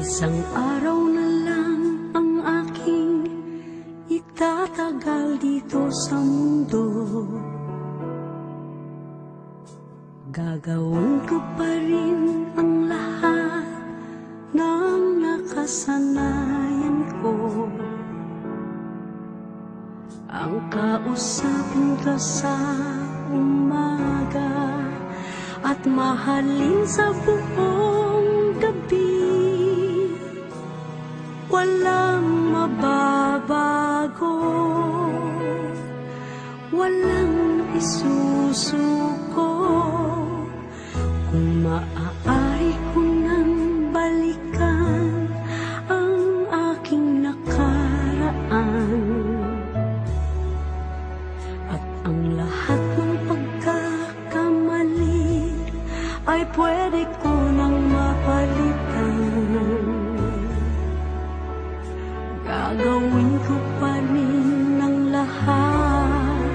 Isang araw na lang ang aking itatagal dito sa mundo. Gagawin ko pa rin ang lahat ng nakasanayan ko. Ang kausapin ka sa umaga at mahalin sa buong gabi. Walang mababago, walang isusuko. Kung maaari ko nang balikan ang aking nakaraan, at ang lahat ng pagkakamali ay pwede ko nang mapalitan, gagawin ko pa rin ang lahat,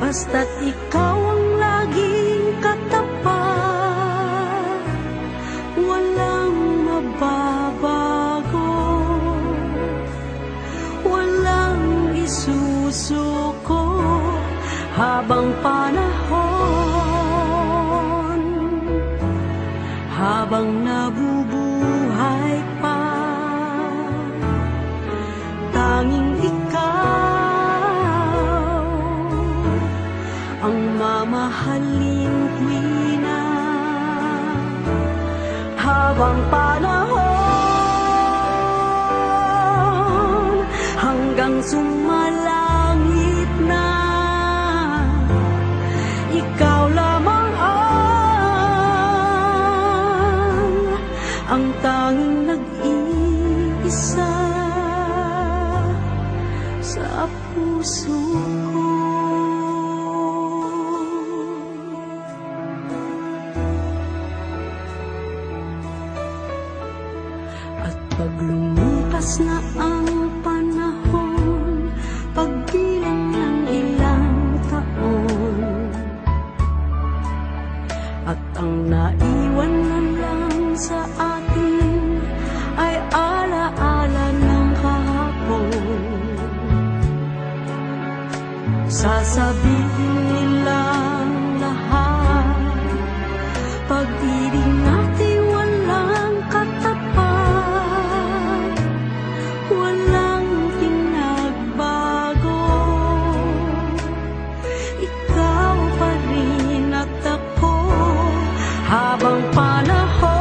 basta't ikaw ang laging katapat. Walang mababago, walang isusuko habang panahon, habang nabubuhay pa. Tanging ikaw ang mamahalin tuwina habang panahon, hanggang sumalangit na. Ikaw lamang ang tanging nag-iisa sa puso ko. At pag lumipas na ang panahon, pagbilang ng ilang taon, at ang naiwan na lang sa atin ay alaala ng kahapon, sasabihin nilang lahat, pag-ibig natin walang katapat, walang pinagbago. Ikaw pa rin at ako habang panahon,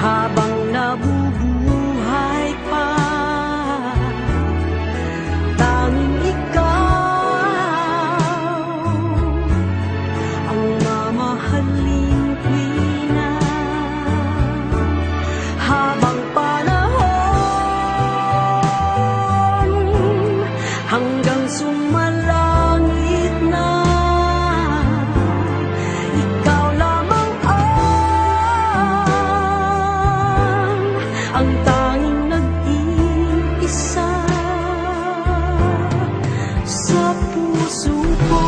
habang nabubuhay pa. Tanging ikaw ang mamahalin tuwina habang panahon, hanggang sumalangit na. Ikaw lamang ang tanging nag-iisa sa puso ko.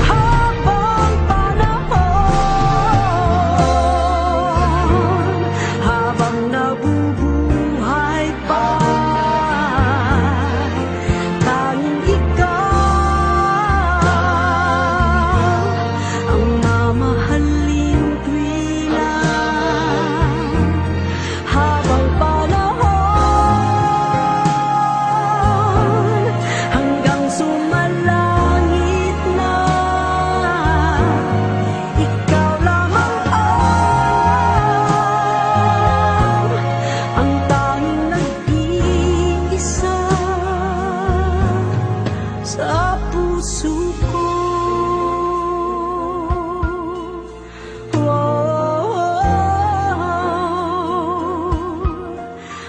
Habang panahon, habang nabubuhay pa, tanging ikaw ang mamahalin tuwina habang panahon, hanggang sumalangit na. Ikaw lamang ang tanging nag-iisa sa puso ko.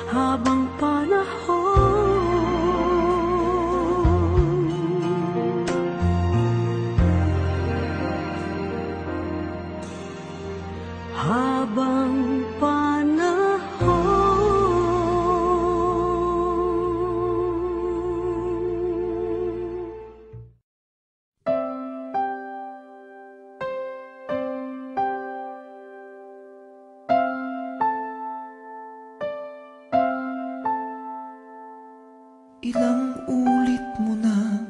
Habang panahon, habang panahon. Ilang ulit mo na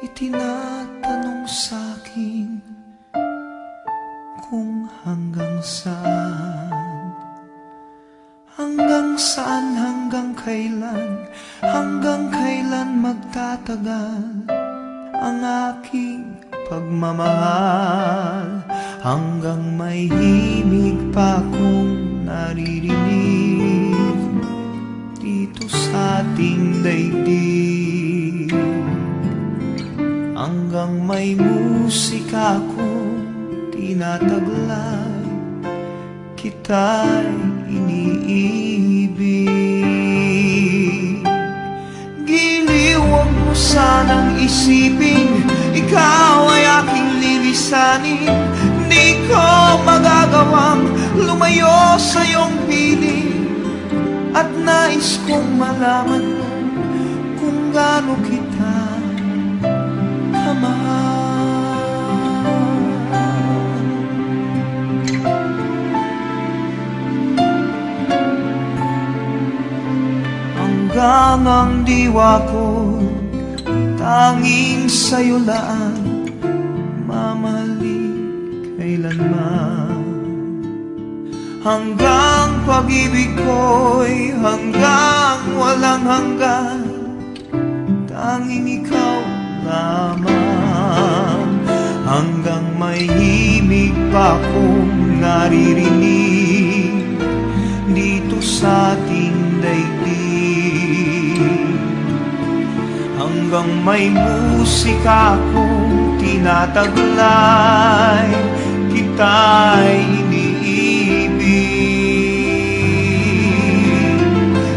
itinatanong sa'kin kung hanggang saan, hanggang saan, hanggang kailan magtatagal ang aking pagmamahal, hanggang may himig pa kong naririnig dito sa ating daigdig, hanggang may musika kong tinataglay, kita'y iniibig. Giliw, huwag mo sanang isipin ikaw ay aking lilisanin. Di ko magagawang lumayo sa iyong piling, at nais kong malaman mo kung gaano kita kamahal. Hanggang ang diwa ko tanging sa'yo lang mamahalin kailanman, hanggang pag-ibig ko'y hanggang walang hanggan, tanging ikaw lamang, hanggang may himig pa kong naririnig dito sa ating daigdig, hanggang may musika kong tinataglay, kita'y iniibig.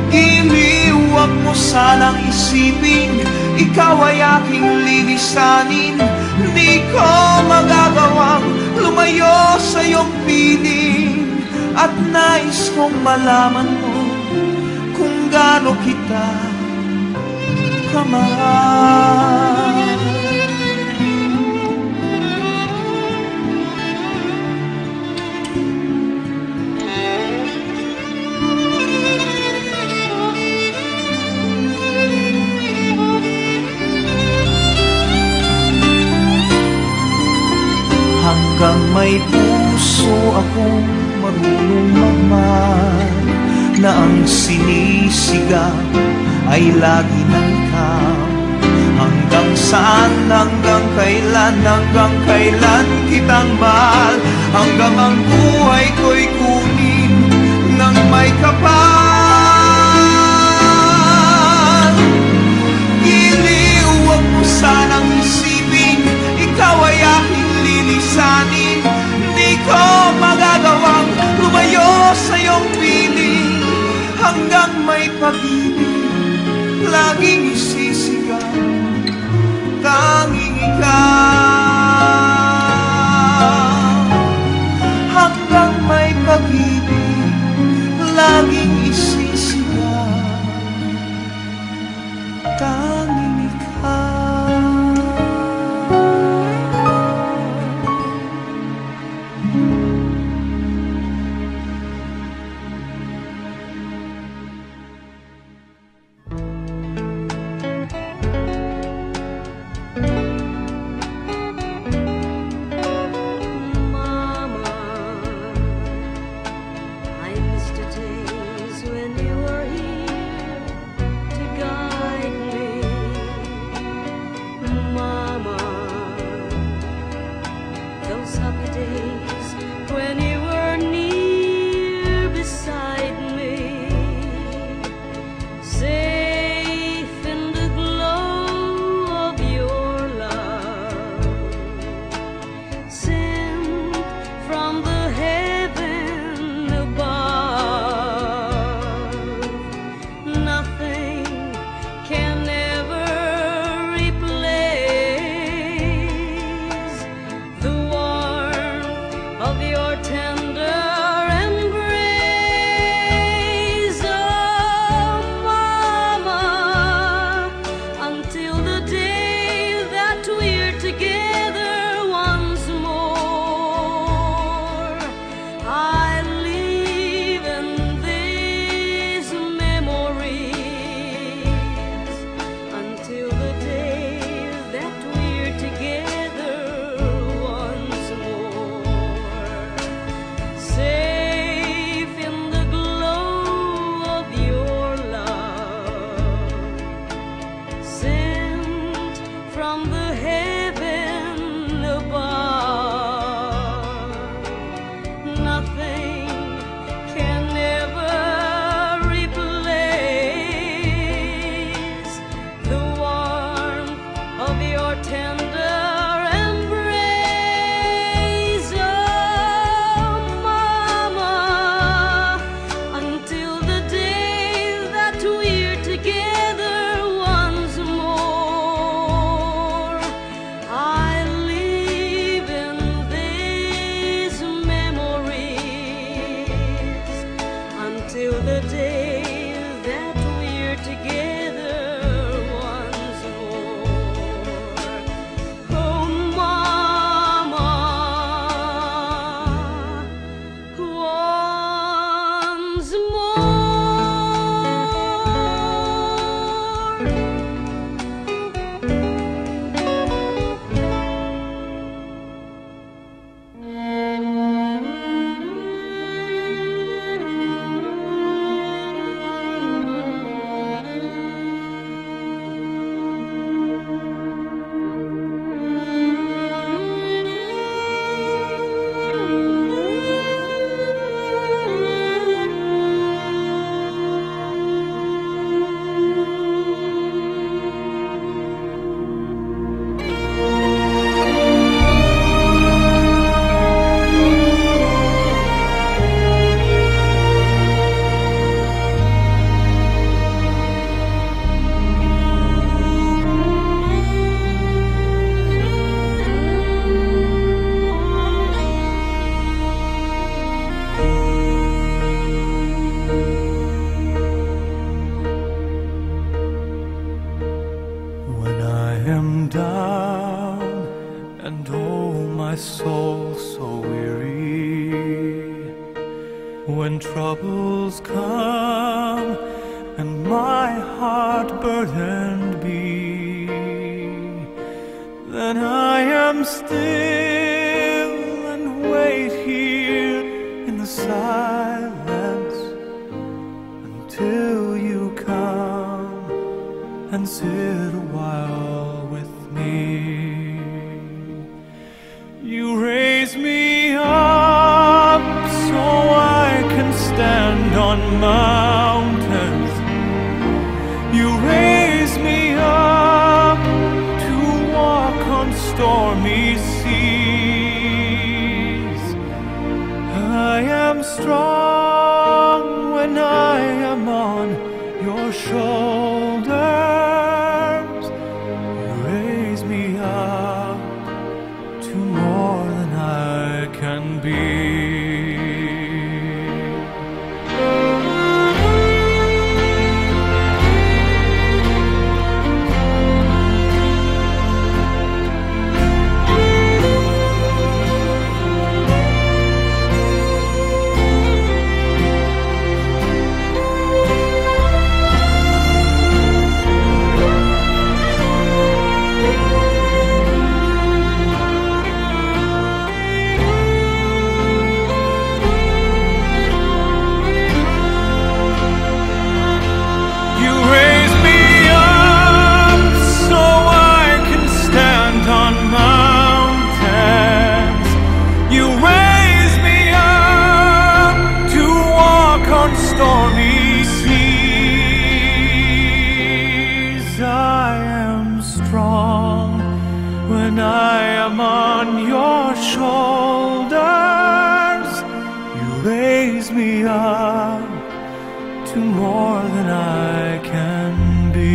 Giliw, huwag mo sanang isipin ikaw ay aking lilisanin. Di ko magagawang lumayo sa iyong piling, at nais kong malaman mo kung gaano kita kamahal. Hanggang may puso akong marunong magmahal, na ang sinisigaw ay lagi ng ikaw. Hanggang saan, hanggang kailan kitang mahal, hanggang ang buhay ko'y kunin ng may kapal. Giliw, huwag mo sanang isipin ikaw ay aking lilisanin. Di ko magagawang lumayo sa iyong piling, hanggang may pag-ibig laging isisigaw, tanging ikaw. Hanggang may pag-ibig laging isisigaw, tanging ikaw. soul so weary. When troubles come and my heart burdened be, then I am still and wait here in the silence until you come and sit a while with me. You raise me up so I can stand on mountains. You raise me up to walk on stormy seas. I am strong when I am on your shoulders. You raise me up to more than I can be. Stormy seas, I am strong when I am on your shoulders. You raise me up to more than I can be.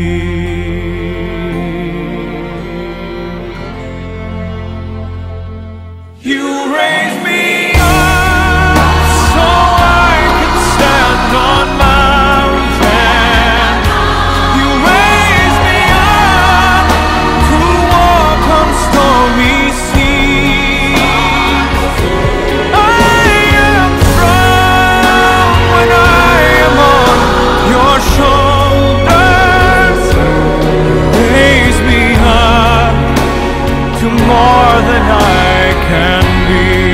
You raise me on mountain. You raise me up to walk on stormy seas. I am strong when I am on your shoulders. Raise me up to more than I can be.